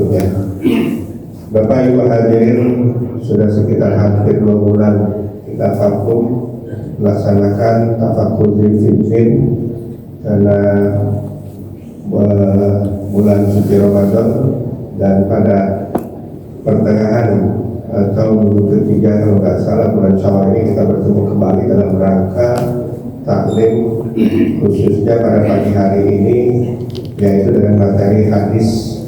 berikutnya. Bapak Ibu hadirin, sudah sekitar hampir 2 bulan kita vakum melaksanakan tafakur Zulhijjah karena bulan suci Ramadan, dan pada pertengahan atau minggu ketiga kalau nggak salah bulan Syawal ini kita bertemu kembali dalam rangka taklim khususnya pada pagi hari ini, yaitu dengan materi hadis.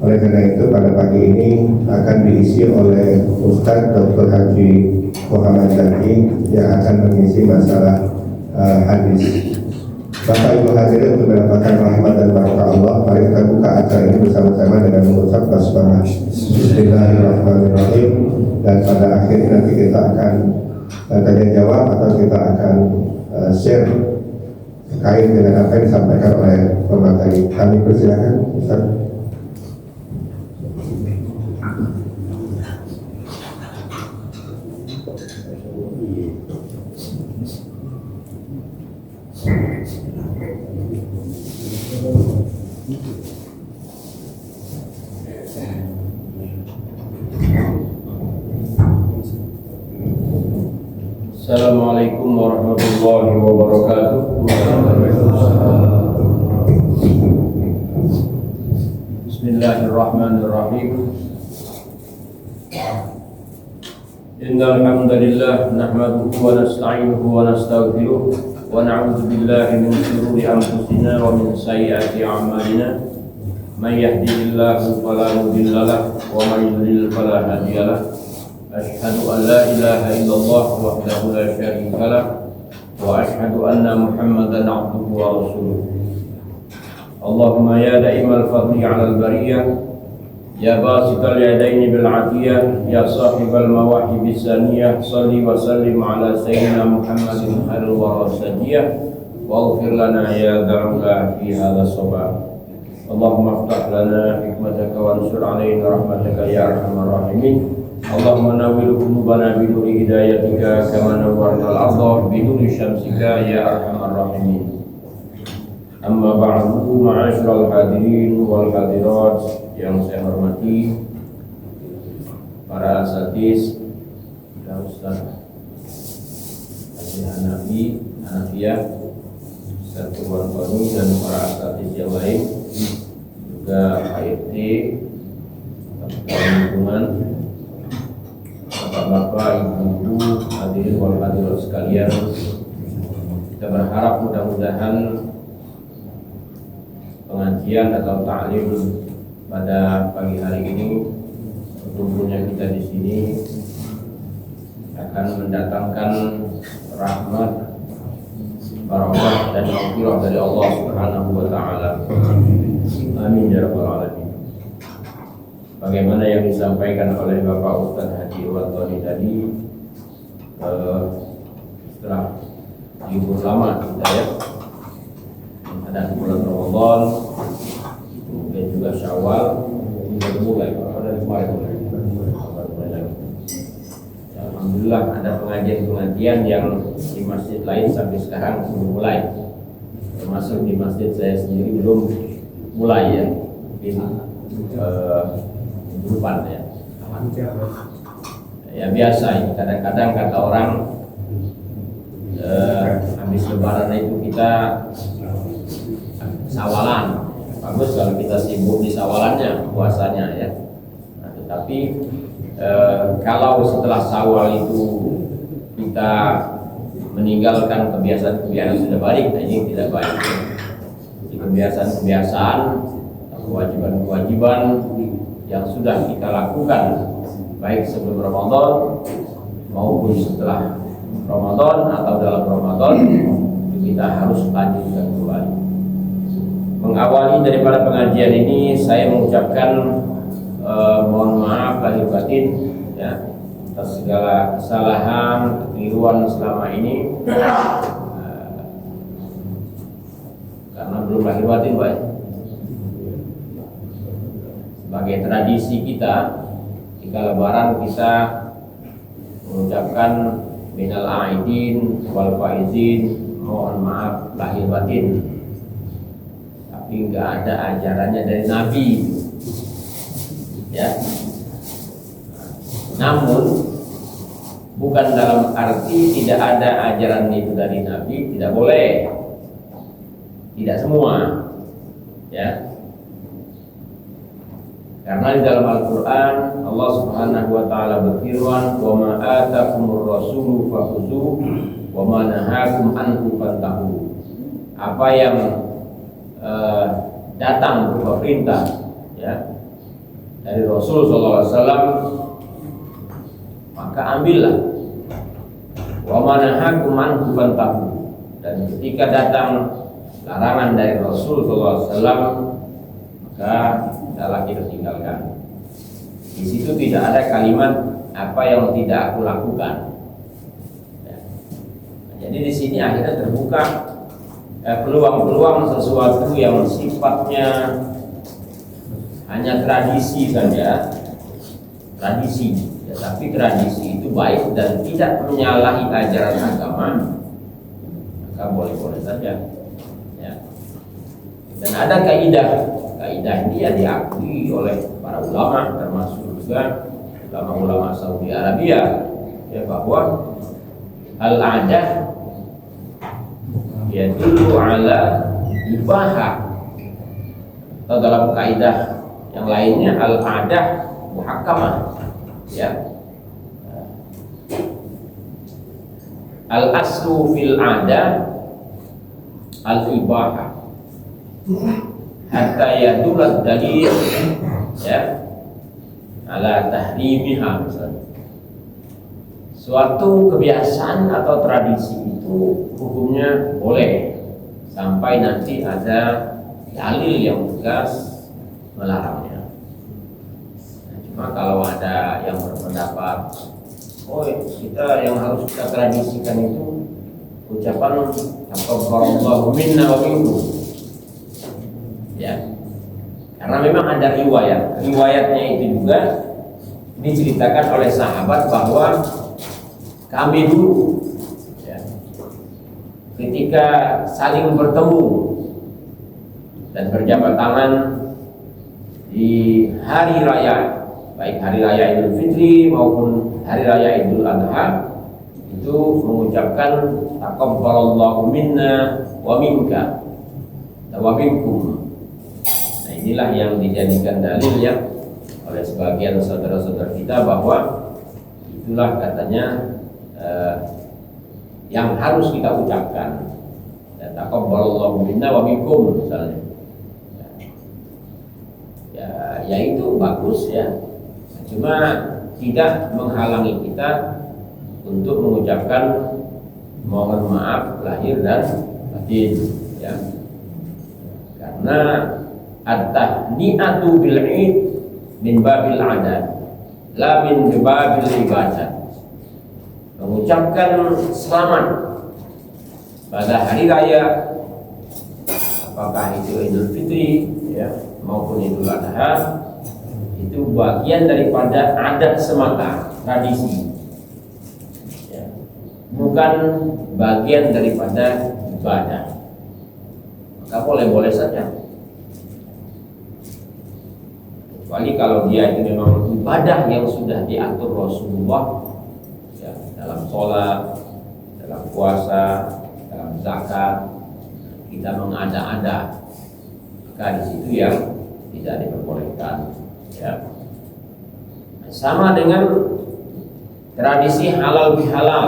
Oleh karena itu pada pagi ini akan diisi oleh Ustadz Dr. Haji Muhammad Zaki yang akan mengisi masalah hadis. Bapak Ibu hadirin, untuk mendapatkan rahmat dan barakah Allah, mari kita buka acara ini bersama-sama dengan mengucap basmalah Bismillahirrahmanirrahim, dan pada akhirnya nanti kita akan tanya jawab atau kita akan share terkait dengan apa yang disampaikan oleh pemateri. Kami persilakan Ustaz. Assalamualaikum warahmatullahi wabarakatuh. Bismillahirrahmanirrahim. Innal hamdalillah nahmaduhu wa nasta'inuhu wa nastaghfiruh wa na'udzu billahi min shururi anfusina wa min sayyiati a'malina. Man yahdihillahu fala mudilla lahu wa man yudlil fala hadiya lahu. Asyhadu an la ilaha illallah wahdahu la syarika lah wa asyhadu anna Muhammadan abduhu wa rasuluh. Allahumma ya da'imal fadli 'alal bariyah, ya basital yadaini bil 'atiyah, ya sahibal mawahib bisaniyah, shalli wa sallim 'ala sayyidina Muhammadin khairil wara sadiyah, wa ighfir lana ya dza'ula fi hadha sabah. Allahumma iftah lana hikmataka wa ansur 'alaina rahmataka ya arhamar rahimin. Allahumma nawwir qulubana bi nuri hidayatika kama nawwartal ardha bi nuri syamsika ya arhamar rahimin. Amma ba'du, ma'asyiral hadirin wal hadirat yang saya hormati para asatiz dan Ustaz Haji Hanafi, Hanafiyah, Ustaz Tuan Tony dan para asatiz yang lain, juga HRT, lingkungan, Bapak-bapak, ibu-ibu, hadirin wal hadirat sekalian. Kita berharap mudah-mudahan pengajian atau ta'lim pada pagi hari ini, berkumpulnya kita di sini, akan mendatangkan rahmat, barakah dan maghfirah dari Allah Subhanahu wa taala. Amin ya rabbal alamin. Bagaimana yang disampaikan oleh Bapak Ustaz Haji Watoni tadi, setelah libur lama kita ya, ada bulan Ramadan, kemudian juga Syawal, sudah mulai dari kemarin mulai lagi. Alhamdulillah ada pengajian-pengajian yang di masjid lain sampai sekarang belum mulai, termasuk di masjid saya sendiri belum mulai ya. Depan ya biasa ini, kadang-kadang kata orang habis lebaran itu kita sawalan, bagus kalau kita sibuk di sawalannya, puasanya ya. Nah, tetapi kalau setelah sawal itu kita meninggalkan kebiasaan-kebiasaan sudah baik, nah ini tidak baik. Jadi kebiasaan-kebiasaan, kewajiban-kewajiban yang sudah kita lakukan baik sebelum Ramadan maupun setelah Ramadan atau dalam Ramadan, kita harus lanjutkan kembali. Mengawali daripada pengajian ini, saya mengucapkan mohon maaf lahir batin ya, atas segala kesalahan, kekeliruan selama ini, karena belum lahir batin baik. Sebagai tradisi kita, jika lebaran kita mengucapkan minal aidin wal faizin, mohon maaf lahir batin. Tapi nggak ada ajarannya dari Nabi. ya. Namun bukan dalam arti tidak ada ajaran itu dari Nabi, tidak boleh, tidak semua, ya. Karena di dalam Al-Quran Allah Subhanahu wa Ta'ala berfirman, "Wa ma atakumur rasulu fakhuzuh, wa ma nahakum anhu fantahu." Apa yang datang berupa perintah, ya, dari Rasul SAW, maka ambillah. Wa ma nahakum anhu fantahu. Dan ketika datang larangan dari Rasul SAW, maka adalah kita tinggalkan. Di situ tidak ada kalimat apa yang tidak aku lakukan. Ya. Jadi di sini akhirnya terbuka peluang-peluang sesuatu yang sifatnya hanya tradisi saja, tradisi. Ya, tapi tradisi itu baik dan tidak menyalahi ajaran agama, maka boleh-boleh saja. Ya. Dan ada kaidah ini yang diakui oleh para ulama, termasuk juga ulama-ulama Saudi Arabia, ya, bahwa al-adah yadullu ala ibahah, atau dalam kaidah yang lainnya al-adah muhakkamah, ya. Al-aslu fil adah al-ibahah hatta yadulat dalil, ya, ala tahrimiha. Misalnya suatu kebiasaan atau tradisi itu hukumnya boleh sampai nanti ada dalil yang tegas melarangnya. Nah, cuma kalau ada yang berpendapat, oh kita yang harus kita tradisikan itu ucapan taqabbalallahu minna wa minkum, ya, karena memang ada riwayatnya itu juga diceritakan oleh sahabat bahwa kami dulu, ya, ketika saling bertemu dan berjabat tangan di hari raya, baik hari raya Idul Fitri maupun hari raya Idul Adha, itu mengucapkan taqabbalallahu minna wa minka wa minkum. Inilah yang dijadikan dalil, ya, oleh sebagian saudara-saudara kita bahwa itulah katanya yang harus kita ucapkan. Taqabbalallahu minna wa minkum misalnya. Ya itu bagus, ya. Cuma tidak menghalangi kita untuk mengucapkan mohon maaf lahir dan batin, ya. Karena at-tahni'atu bil 'id min babil adat, la min babil ibadah. Mengucapkan selamat pada hari raya, apakah itu Idul Fitri, ya, maupun Idul Adha, itu bagian daripada adat semata, tradisi, ya, bukan bagian daripada ibadah. Maka boleh-boleh saja. Kecuali kalau dia itu memang ibadah yang sudah diatur Rasulullah, ya, dalam sholat, dalam puasa, dalam zakat, kita mengada-ada, maka di situ yang tidak diperbolehkan, ya. Sama dengan tradisi halal bihalal,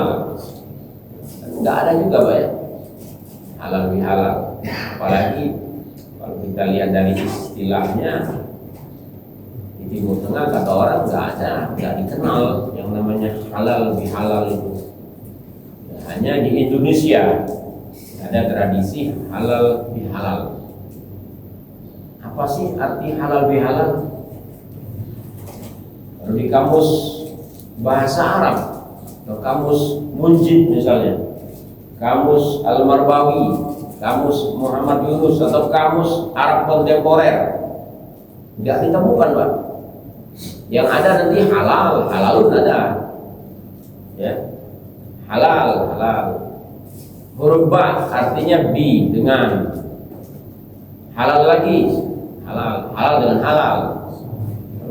nggak ada juga, Pak, ya, halal bihalal. Apalagi kalau kita lihat dari istilahnya, di Timur Tengah kata orang nggak dikenal yang namanya halal bihalal itu. Ya, hanya di Indonesia ada tradisi halal bihalal. Apa sih arti halal bihalal? Kalau di kamus bahasa Arab atau kamus Munjid misalnya, kamus Al-Marbawi, kamus Muhammad Yunus, atau kamus Arab kontemporer, nggak ditemukan, Pak. Yang ada nanti halalun ada, ya, halal. Huruf ba artinya bi dengan halal lagi, halal dengan halal.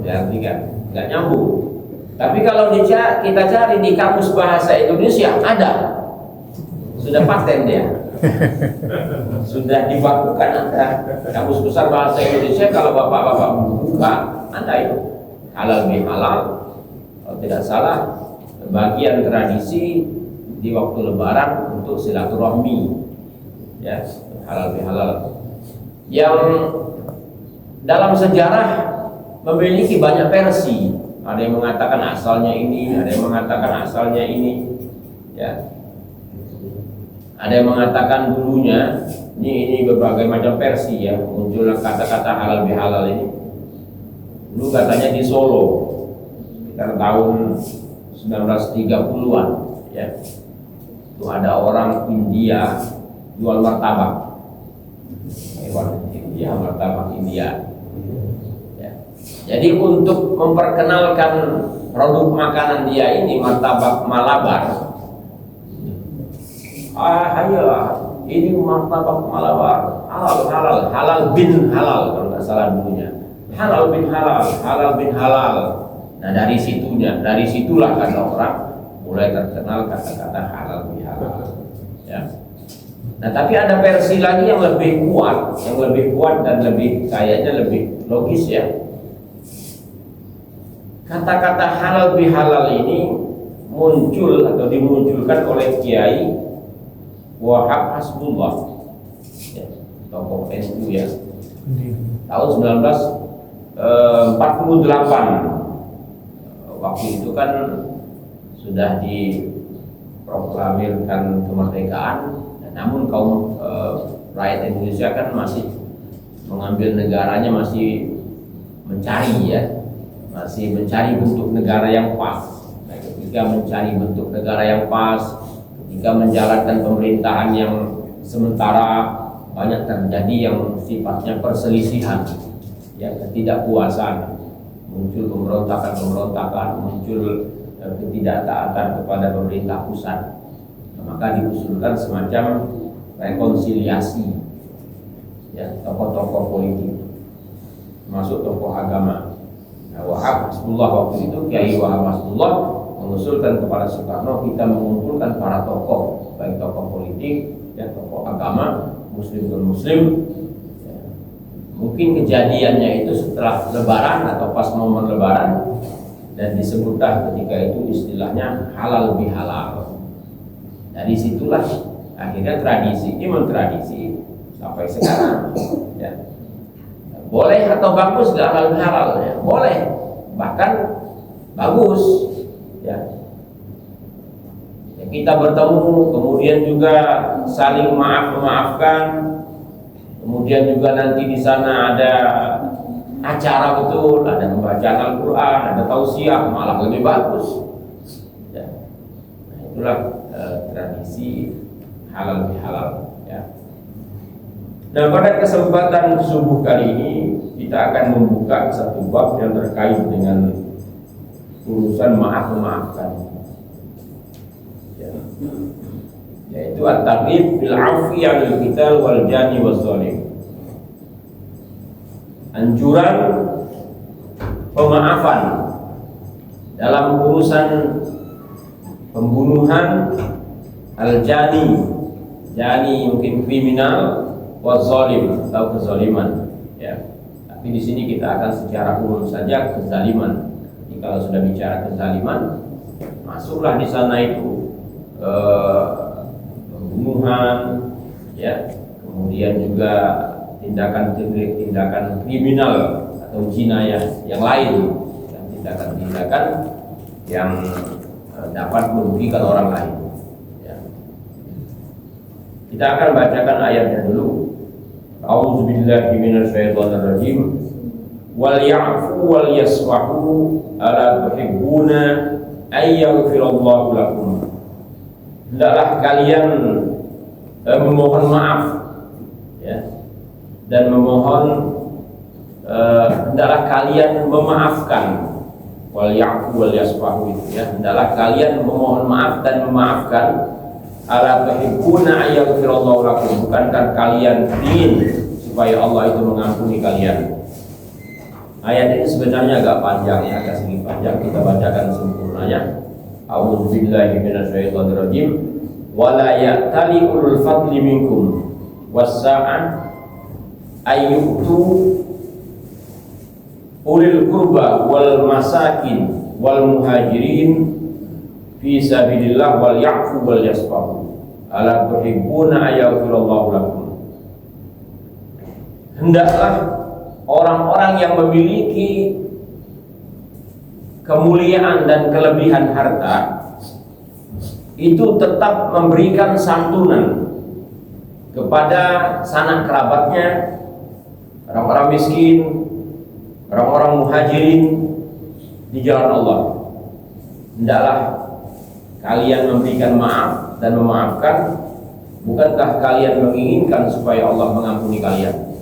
diartikan, nggak nyambung. Tapi kalau kita cari di kamus bahasa Indonesia ada, sudah paten dia, sudah dibakukan ada. Kamus besar bahasa Indonesia kalau bapak-bapak buka ada itu halal bihalal, kalau tidak salah bagian tradisi di waktu Lebaran untuk silaturahmi, ya halal bihalal. Yang dalam sejarah memiliki banyak versi. Ada yang mengatakan asalnya ini, ada yang mengatakan asalnya ini, ya. Ada yang mengatakan dulunya ini berbagai macam versi ya, muncullah kata-kata halal bihalal ini. Dulu katanya di Solo sekitar tahun 1930-an, ya. Itu ada orang India jual martabak. India, martabak India. Jadi untuk memperkenalkan produk makanan dia ini, martabak Malabar. Ayolah, ini martabak Malabar, halal bin halal kalau nggak salah dulunya. Halal bin halal. Nah dari situlah kata orang mulai terkenal kata-kata halal bin halal. Ya. Nah tapi ada versi lagi yang lebih kuat dan kayaknya lebih logis ya. Kata-kata halal bihalal ini muncul atau dimunculkan oleh Kiai Wahab Hasbullah, ya, tokoh NU ya, tahun 1948. Waktu itu kan sudah diproklamirkan kemerdekaan, namun kaum rakyat Indonesia kan masih mengambil negaranya, masih mencari ya. Masih mencari bentuk negara yang pas. Nah, ketika mencari bentuk negara yang pas, ketika menjalankan pemerintahan yang sementara, banyak terjadi yang sifatnya perselisihan, ya, ketidakpuasan, muncul pemberontakan, muncul ketidaktaatan kepada pemerintah pusat. Nah, maka diusulkan semacam rekonsiliasi, ya, tokoh-tokoh politik, termasuk tokoh agama. Nah, Wahab Hasbullah waktu itu, Kiai Wahab Hasbullah mengusulkan kepada Soekarno kita mengumpulkan para tokoh, baik tokoh politik, ya, tokoh agama, muslim dan muslim. Ya. Mungkin kejadiannya itu setelah Lebaran atau pas momen Lebaran, dan disebutlah ketika itu istilahnya halal bihalal. Dari situlah akhirnya tradisi ini mentradisi sampai sekarang. Ya. Boleh atau bagus gak halal bihalal ya? Boleh, bahkan bagus ya. Ya, kita bertemu, kemudian juga saling memaafkan, kemudian juga nanti di sana ada acara betul, ada pembacaan Al-Quran, ada tausiah, malah lebih bagus ya. Nah, itulah tradisi halal bihalal ya. Nah, pada kesempatan subuh kali ini kita akan membuka satu bab yang terkait dengan urusan memaafkan, ya. Yaitu at-targhib bil 'afwi 'anil qital wal jani waz zalim. Anjuran pemaafan dalam urusan pembunuhan, al-jani, jani mungkin kriminal, wazalim atau kezaliman ya. Tapi di sini kita akan secara umum saja kezaliman. Jadi kalau sudah bicara kezaliman, masuklah di sana itu pembunuhan ya, kemudian juga tindakan kriminal atau jinayah yang lain, tindakan-tindakan yang dapat merugikan orang lain ya. Kita akan bacakan ayatnya dulu. A'udzubillahi minasyaitonirrajim. Wal ya'fu wal yasfahu ala tuhibbuna ay yaghfirallahu lakum. Hendaklah kalian memohon maaf ya, dan memohon hendaklah kalian memaafkan. Wal ya'fu wal yasfahu itu ya, hendaklah kalian memohon maaf dan memaafkan. Ala tuhibbuna ay yaghfirallahu lakum, bukankah kalian ingin supaya Allah itu mengampuni kalian? Ayat ini sebenarnya agak panjang ya, agak sedikit panjang. Kita bacakan sempurnanya. A'udzubillahi minasyaitonirrajim. Wala ya'tali ulul fadli minkum was-sa'an ayyutu ulil qurba wal masakin wal muhajirin fi sabilillah wal ya'fu wal yasfahu ala tuhibbuna ayaghfirallahu lakum. Hendaklah orang-orang yang memiliki kemuliaan dan kelebihan harta itu tetap memberikan santunan kepada sanak kerabatnya, orang-orang miskin, orang-orang muhajirin di jalan Allah. Hendaklah kalian memberikan maaf dan memaafkan. Bukankah kalian menginginkan supaya Allah mengampuni kalian?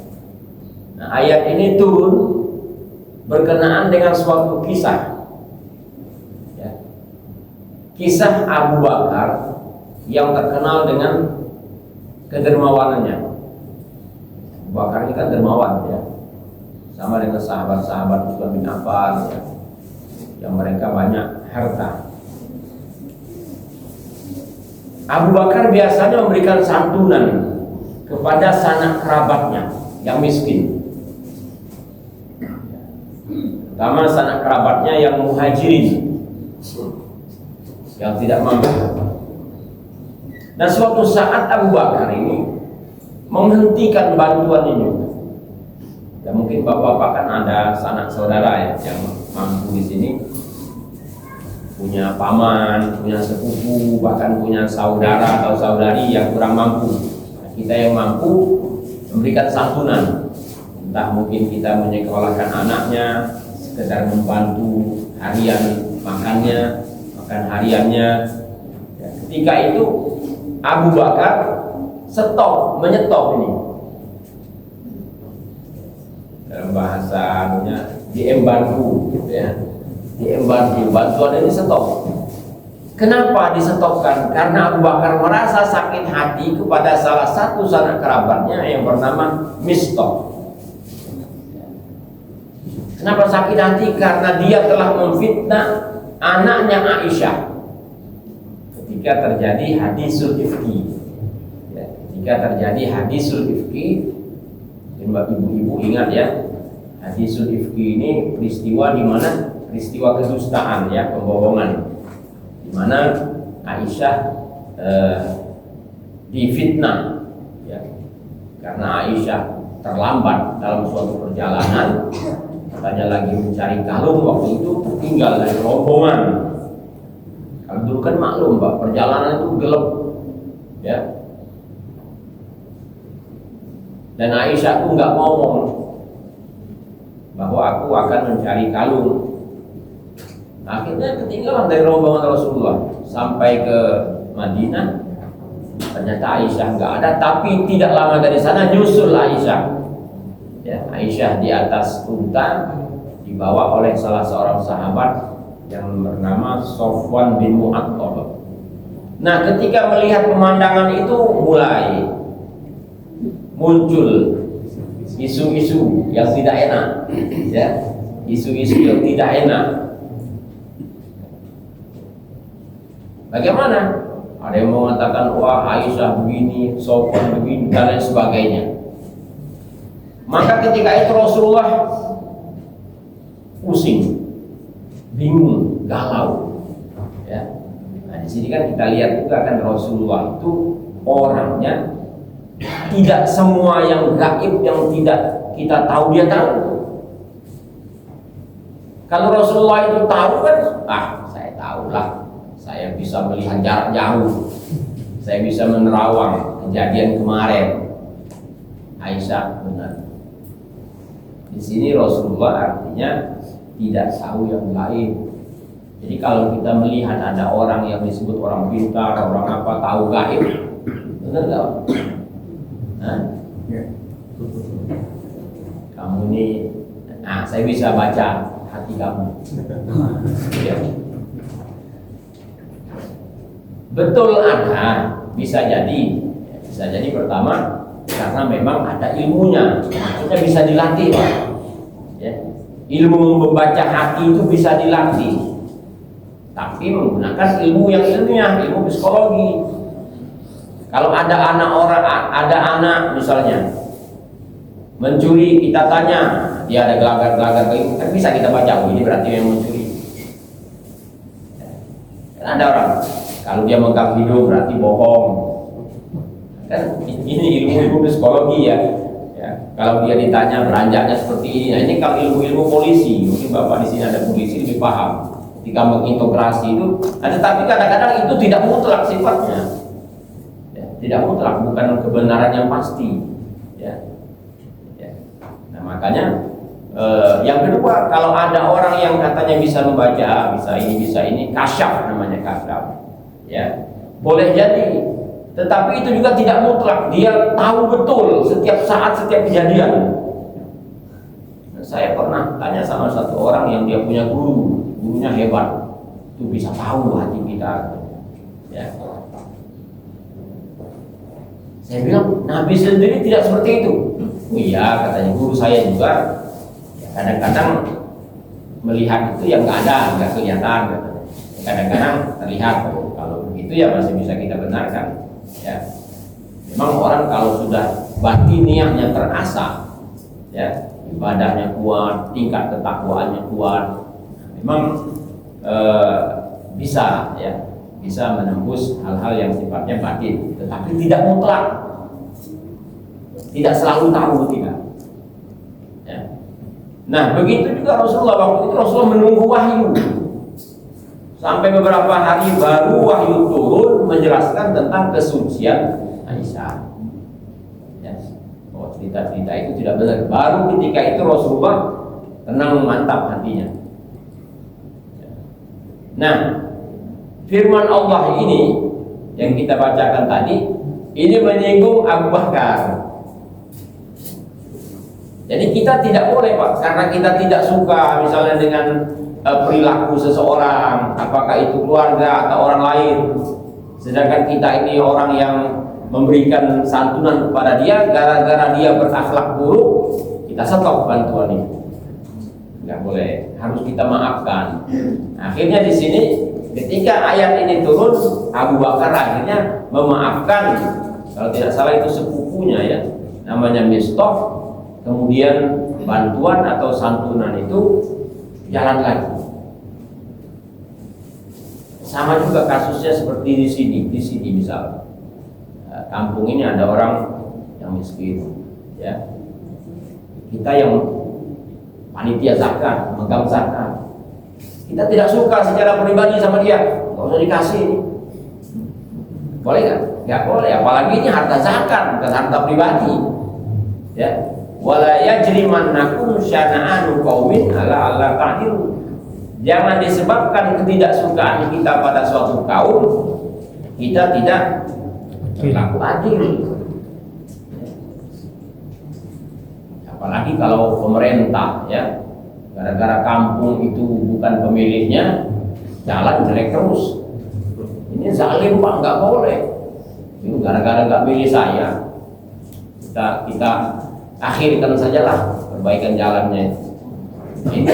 Nah, ayat ini turun berkenaan dengan suatu kisah ya. Kisah Abu Bakar yang terkenal dengan kedermawanannya. Abu Bakar ini kan dermawan ya, sama dengan sahabat-sahabat Utsman bin Affan ya, yang mereka banyak harta. Abu Bakar biasanya memberikan santunan kepada sanak kerabatnya yang miskin, terutama sanak kerabatnya yang muhajirin, yang tidak mampu. Dan suatu saat Abu Bakar ini menghentikan bantuan ini. Ya mungkin bapak-bapak kan ada sanak saudara ya yang mampu di sini, punya paman, punya sepupu, bahkan punya saudara atau saudari yang kurang mampu. Nah, kita yang mampu memberikan santunan, entah mungkin kita menyekolahkan anaknya, sekedar membantu harian makannya, makan hariannya. Ya, ketika itu Abu Bakar menyetop ini. Dalam bahasanya diembargo gitu ya. Diembargo, bantuan ini stop. Kenapa disetopkan? Karena Abu Bakar merasa sakit hati kepada salah satu sanak kerabatnya yang bernama Mistah. Kenapa sakit hati? Karena dia telah memfitnah anaknya Aisyah ketika terjadi hadisul ifki. Ya, ketika terjadi hadisul ifki, ibu-ibu ingat ya, hadisul ifki ini peristiwa di mana peristiwa kedustaan ya, pembohongan, di mana Aisyah difitnah ya, karena Aisyah terlambat dalam suatu perjalanan. Katanya lagi mencari kalung, waktu itu tertinggal dari rombongan. Kalau dulu kan maklum Pak, perjalanan itu gelap ya. Dan Aisyah tuh nggak ngomong bahwa aku akan mencari kalung. Akhirnya ketinggalan dari rombongan Rasulullah sampai ke Madinah. Ternyata Aisyah nggak ada, tapi tidak lama dari sana nyusul Aisyah. Ya, Aisyah di atas unta dibawa oleh salah seorang sahabat yang bernama Sofwan bin Mu'attal. Nah, ketika melihat pemandangan itu mulai muncul isu-isu yang tidak enak, ya, isu-isu yang tidak enak. Bagaimana? Ada yang mengatakan wah Aisyah begini, Sofwan begini dan lain sebagainya. Maka ketika itu Rasulullah pusing, bingung, galau. Ya. Nah, di sini kan kita lihat juga kan Rasulullah itu orangnya tidak semua yang gaib yang tidak kita tahu dia tahu. Kalau Rasulullah itu tahu kan, saya tahulah, saya bisa melihat jarak jauh, saya bisa menerawang kejadian kemarin. Aisyah benar. Di sini Rasulullah artinya tidak tahu yang gaib. Jadi kalau kita melihat ada orang yang disebut orang pintar, orang apa tahu gaib, benar nggak? Kamu ini, saya bisa baca hati kamu. Ya. Betul ada, bisa jadi pertama karena memang ada ilmunya, maksudnya bisa dilatih Pak. Ya. ilmu membaca hati itu bisa dilatih, tapi menggunakan ilmu yang ilmiah, ilmu psikologi. Kalau ada anak misalnya mencuri, kita tanya, dia ada gelagat-gelagat itu, kan bisa kita baca, oh ini berarti yang mencuri. Kan ada orang, kalau dia megang hidung berarti bohong. Kan ini ilmu psikologi ya. Kalau dia ditanya beranjaknya seperti ini, nah ini kalau ilmu polisi, mungkin bapak di sini ada polisi lebih paham. Ketika mengintegrasi itu, tapi kadang-kadang itu tidak mutlak sifatnya, ya, tidak mutlak, bukan kebenaran yang pasti. Ya. Nah makanya yang kedua, kalau ada orang yang katanya bisa membaca, bisa ini, kasyaf namanya, kasyaf. Ya, boleh jadi. Tetapi itu juga tidak mutlak, dia tahu betul setiap saat, setiap kejadian. Nah, saya pernah tanya sama satu orang yang dia punya gurunya hebat, itu bisa tahu hati kita. Ya. Saya bilang, Nabi sendiri tidak seperti itu. Oh iya, katanya guru saya juga, ya, kadang-kadang melihat itu yang nggak kelihatan. Kadang-kadang terlihat, kalau begitu ya masih bisa kita benarkan. Ya, memang orang kalau sudah batiniahnya terasa, ya, ibadahnya kuat, tingkat ketakwaannya kuat, memang bisa menembus hal-hal yang sifatnya batin, tetapi tidak mutlak, tidak selalu tahu tidak. Ya. Nah begitu juga Rasulullah, waktu itu Rasulullah menunggu wahyu. Sampai beberapa hari baru wahyu turun menjelaskan tentang kesucian Aisyah. Ya. Oh, cerita-cerita itu tidak benar. Baru ketika itu Rasulullah tenang, mantap hatinya. Ya. Nah, firman Allah ini yang kita bacakan tadi, ini menyinggung Abu Bakar. Jadi kita tidak boleh, Pak, karena kita tidak suka misalnya dengan perilaku seseorang, apakah itu keluarga atau orang lain, sedangkan kita ini orang yang memberikan santunan kepada dia, gara-gara dia berakhlak buruk, kita stop bantuannya. Nggak boleh, harus kita maafkan. Akhirnya di sini ketika ayat ini turun, Abu Bakar akhirnya memaafkan, kalau tidak salah itu sepupunya ya, namanya Mistah. Kemudian bantuan atau santunan itu jalan lagi. Sama juga kasusnya seperti di sini misal, kampung ini ada orang yang miskin, ya. Kita yang panitia zakat, megang zakat, kita tidak suka secara pribadi sama dia, nggak usah dikasih. Boleh nggak? Nggak boleh. Apalagi ini harta zakat, bukan harta pribadi, ya. Wala yajrimannakum syana'anu qaumin ala alla ta'dilu. Jangan disebabkan ketidaksukaan kita pada suatu kaum, kita tidak berlaku adil. Apalagi kalau pemerintah, ya, gara-gara kampung itu bukan pemiliknya, jalan jelek terus. Ini zalim, Pak, nggak boleh. Ini gara-gara nggak milih saya, kita akhirkan sajalah perbaikan jalannya. Ini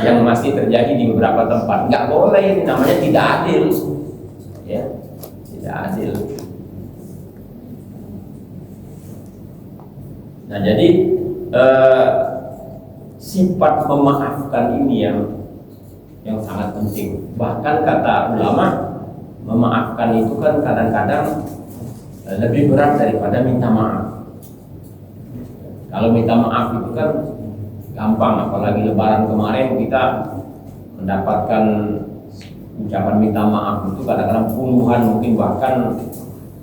yang masih terjadi di beberapa tempat. Nggak boleh, ini namanya tidak adil, ya, tidak adil. Nah jadi sifat memaafkan ini yang sangat penting. Bahkan kata ulama, memaafkan itu kan kadang-kadang lebih berat daripada minta maaf. Kalau minta maaf itu kan gampang, apalagi lebaran kemarin kita mendapatkan ucapan minta maaf itu kadang-kadang puluhan, mungkin bahkan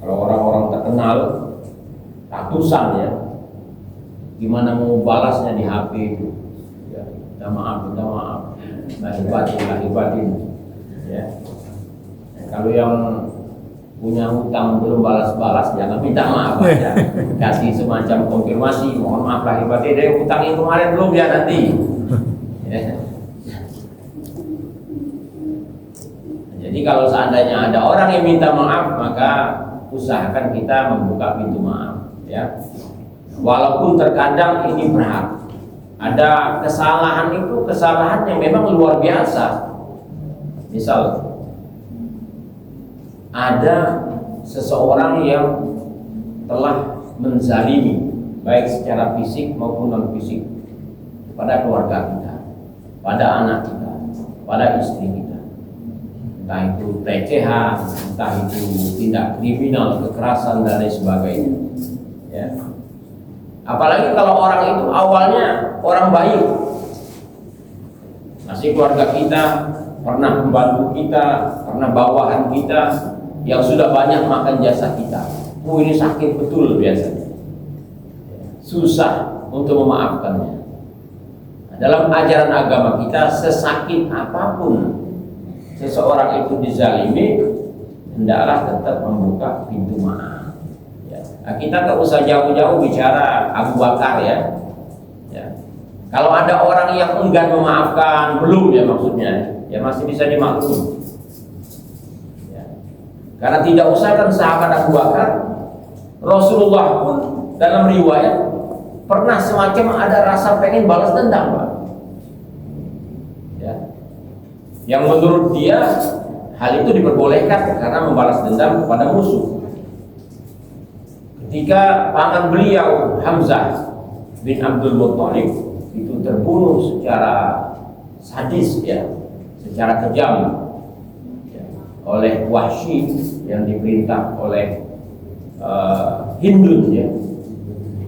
kalau orang-orang terkenal ratusan, ya. Gimana mau balasnya di HP itu, ya, minta maaf, lahir batin, ya. Nah, kalau yang punya hutang belum balas-balas, jangan minta maaf aja, kasih semacam konfirmasi, mohon maaf lahir batin, dari hutang yang kemarin belum ya nanti. Ya. Jadi kalau seandainya ada orang yang minta maaf, maka usahakan kita membuka pintu maaf, ya. Walaupun terkadang ini berat, ada kesalahan itu kesalahan yang memang luar biasa. Misal ada seseorang yang telah menzalimi baik secara fisik maupun non fisik pada keluarga kita, pada anak kita, pada istri kita, entah itu pelecehan, entah itu tindak kriminal, kekerasan dan lain sebagainya. Ya. Apalagi kalau orang itu awalnya orang baik, masih keluarga kita, pernah membantu kita, pernah bawahan kita, yang sudah banyak makan jasa kita. Ini sakit betul biasanya, susah untuk memaafkannya. Dalam ajaran agama kita, sesakit apapun seseorang itu dizalimi, hendaklah tetap membuka pintu maaf. Nah, kita tak usah jauh-jauh bicara Abu Bakar ya. Kalau ada orang yang enggan memaafkan, belum ya maksudnya, ya masih bisa dimaklumi. Karena tidak usah kan sahabat Abu Bakar, Rasulullah pun dalam riwayat pernah semacam ada rasa pengen balas dendam, Pak. Ya. Yang menurut dia hal itu diperbolehkan karena membalas dendam kepada musuh. Ketika paman beliau Hamzah bin Abdul Muttalib itu terbunuh secara sadis ya, secara kejam ya, oleh Wahsy yang diperintah oleh Hindun ya,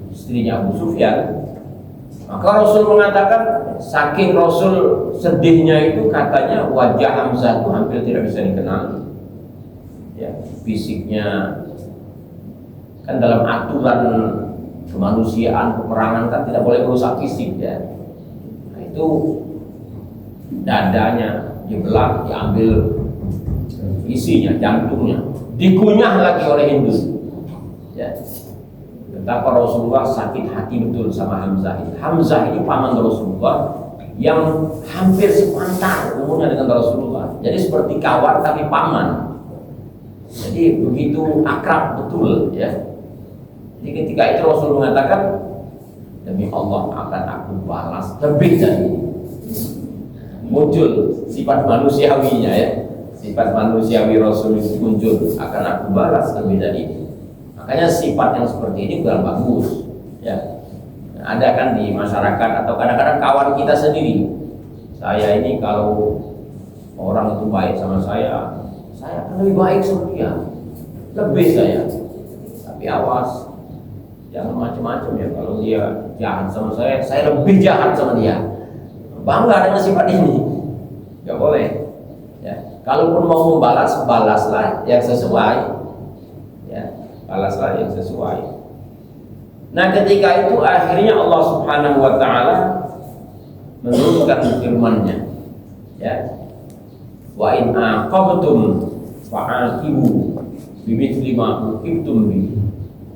istrinya Abu Sufyan. Maka Rasul mengatakan saking Rasul sedihnya itu katanya wajah Hamzah itu hampir tidak bisa dikenali ya, fisiknya kan dalam aturan kemanusiaan peperangan kan tidak boleh merusak fisik ya. Nah, itu dadanya dibelah, diambil isinya, jantungnya, dikunyah lagi oleh Hindu. Ya. Betapa Rasulullah sakit hati betul sama Hamzah ini. Hamzah ini paman Rasulullah yang hampir sepantar umurnya dengan Rasulullah. Jadi seperti kawan tapi paman. Jadi begitu akrab betul ya. Jadi ketika itu Rasul mengatakan, demi Allah akan aku balas lebih dari ini. Muncul sifat manusiawinya ya, sifat manusiawi Rasul itu muncul, akan aku balas lebih dari ini. Makanya sifat yang seperti ini kurang bagus ya. Ada kan di masyarakat atau kadang-kadang kawan kita sendiri, saya ini kalau orang itu baik sama saya akan lebih baik sama dia, lebih saya. Tapi awas, jangan macam-macam ya, kalau dia jahat sama saya lebih jahat sama dia. Bangga dengan sifat ini, nggak boleh. Ya. Kalaupun mau membalas, balaslah yang sesuai. Ya, balaslah yang sesuai. Nah, ketika itu akhirnya Allah Subhanahu Wa Taala menurunkan firman-Nya. Ya, wa in aqabtum fa'aqibu bimithli ma uqibtum bi.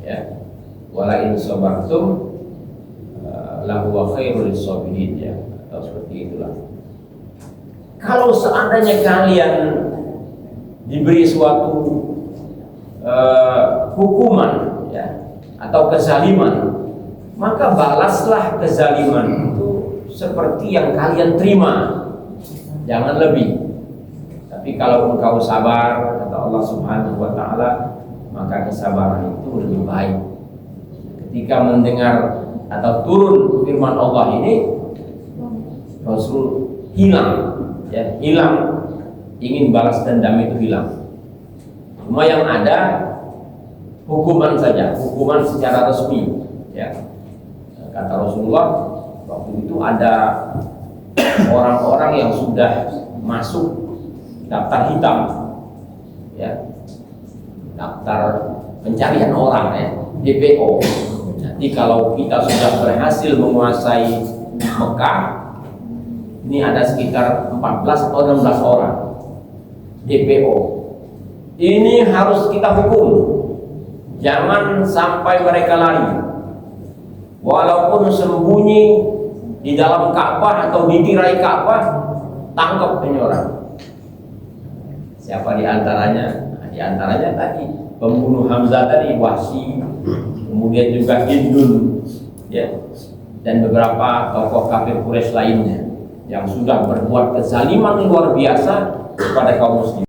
Ya. Wala in sabartum lahu wa khairul sabirin ya, atau seperti itulah. Kalau seandainya kalian diberi suatu hukuman ya, atau kezaliman, maka balaslah kezaliman itu seperti yang kalian terima, jangan lebih. Tapi kalau engkau sabar, kata Allah Subhanahu Wa Taala, maka kesabaran itu lebih baik. Ketika mendengar atau turun firman Allah ini, Rasul hilang, ya, hilang ingin balas dendam itu hilang. Cuma yang ada hukuman saja, hukuman secara resmi, ya. Kata Rasulullah, waktu itu ada orang-orang yang sudah masuk daftar hitam, ya, daftar pencarian orang, ya, DPO. Jadi kalau kita sudah berhasil menguasai Mekah, ini ada sekitar 14 atau 16 orang DPO. Ini harus kita hukum, jangan sampai mereka lari. Walaupun sembunyi di dalam Ka'bah atau di tirai Ka'bah, tangkap ini orang. Siapa di antaranya? Nah, di antaranya tadi pembunuh Hamzah tadi, Wahsy, kemudian juga Hindun, ya, dan beberapa tokoh kafir Quraisy lainnya yang sudah berbuat kezaliman luar biasa kepada kaum muslimin.